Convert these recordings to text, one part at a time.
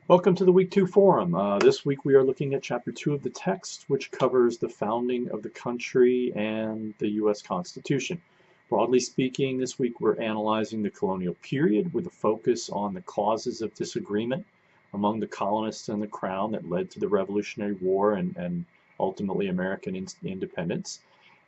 Welcome to the Week 2 Forum. This week we are looking at Chapter 2 of the text, which covers the founding of the country and the U.S. Constitution. Broadly speaking, this week we're analyzing the colonial period with a focus on the causes of disagreement among the colonists and the Crown that led to the Revolutionary War and ultimately American independence,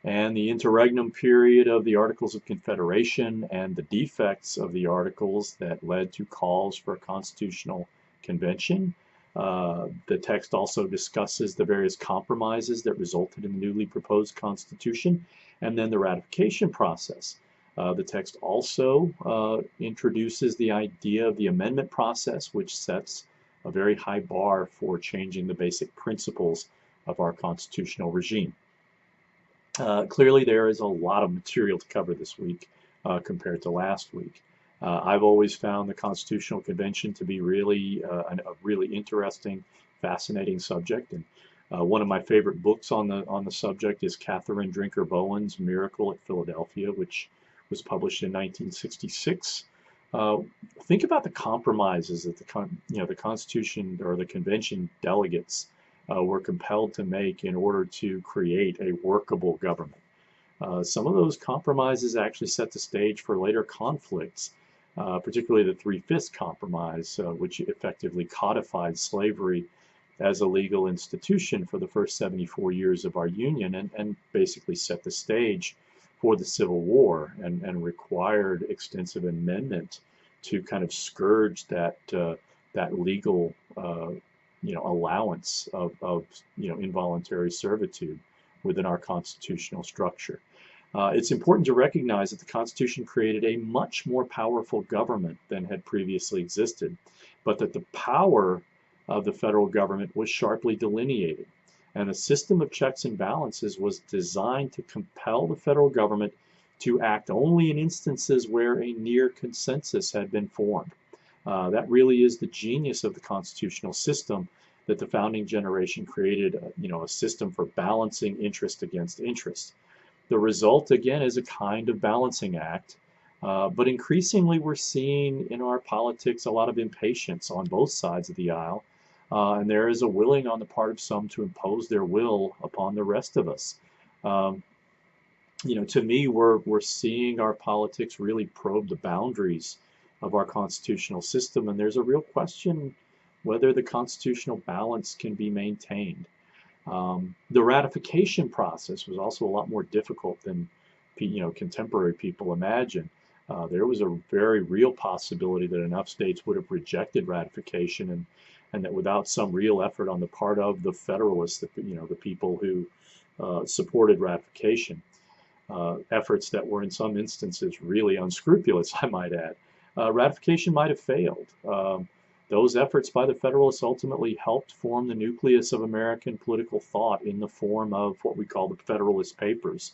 and the interregnum period of the Articles of Confederation and the defects of the Articles that led to calls for a constitutional convention. The text also discusses the various compromises that resulted in the newly proposed Constitution and then the ratification process. The text also introduces the idea of the amendment process, which sets a very high bar for changing the basic principles of our constitutional regime. Clearly, there is a lot of material to cover this week compared to last week. I've always found the Constitutional Convention to be really a really interesting, fascinating subject, and one of my favorite books on the subject is Catherine Drinker Bowen's Miracle at Philadelphia, which was published in 1966. Think about the compromises that the Constitution or the Convention delegates were compelled to make in order to create a workable government. Some of those compromises actually set the stage for later conflicts, particularly the Three-Fifths Compromise, which effectively codified slavery as a legal institution for the first 74 years of our Union and basically set the stage for the Civil War and required extensive amendment to kind of scourge that legal allowance of involuntary servitude within our constitutional structure. It's important to recognize that the Constitution created a much more powerful government than had previously existed, but that the power of the federal government was sharply delineated, and a system of checks and balances was designed to compel the federal government to act only in instances where a near consensus had been formed. That really is the genius of the constitutional system, that the founding generation created a system for balancing interest against interest. The result, again, is a kind of balancing act, but increasingly we're seeing in our politics a lot of impatience on both sides of the aisle, and there is a willing on the part of some to impose their will upon the rest of us. To me, we're seeing our politics really probe the boundaries of our constitutional system, and there's a real question whether the constitutional balance can be maintained. The ratification process was also a lot more difficult than contemporary people imagine. There was a very real possibility that enough states would have rejected ratification, and that without some real effort on the part of the Federalists, the people who supported ratification, efforts that were in some instances really unscrupulous, I might add, ratification might have failed. Those efforts by the Federalists ultimately helped form the nucleus of American political thought in the form of what we call the Federalist Papers,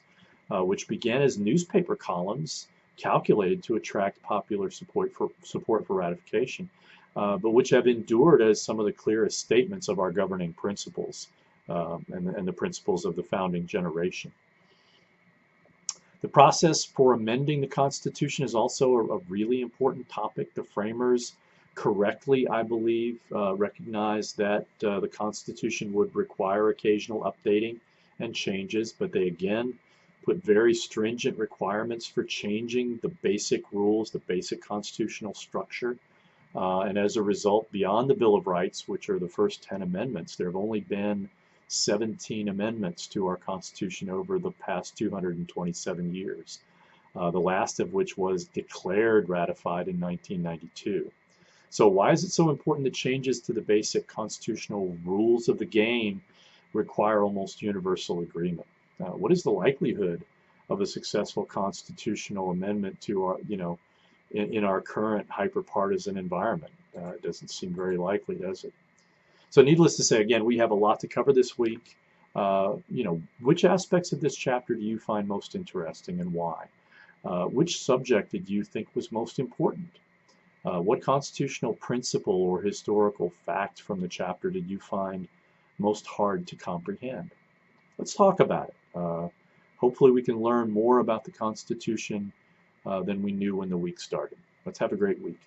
which began as newspaper columns calculated to attract popular support for ratification, but which have endured as some of the clearest statements of our governing principles and the principles of the founding generation. The process for amending the Constitution is also a really important topic. The framers correctly, I believe, recognized that the Constitution would require occasional updating and changes, but they again put very stringent requirements for changing the basic rules, the basic constitutional structure. And as a result, beyond the Bill of Rights, which are the first 10 amendments, there have only been 17 amendments to our Constitution over the past 227 years, the last of which was declared ratified in 1992. So why is it so important that changes to the basic constitutional rules of the game require almost universal agreement? What is the likelihood of a successful constitutional amendment to our, in our current hyper-partisan environment? It doesn't seem very likely, does it? So needless to say, again, we have a lot to cover this week. Which aspects of this chapter do you find most interesting and why? Which subject did you think was most important? What constitutional principle or historical fact from the chapter did you find most hard to comprehend? Let's talk about it. Hopefully we can learn more about the Constitution than we knew when the week started. Let's have a great week.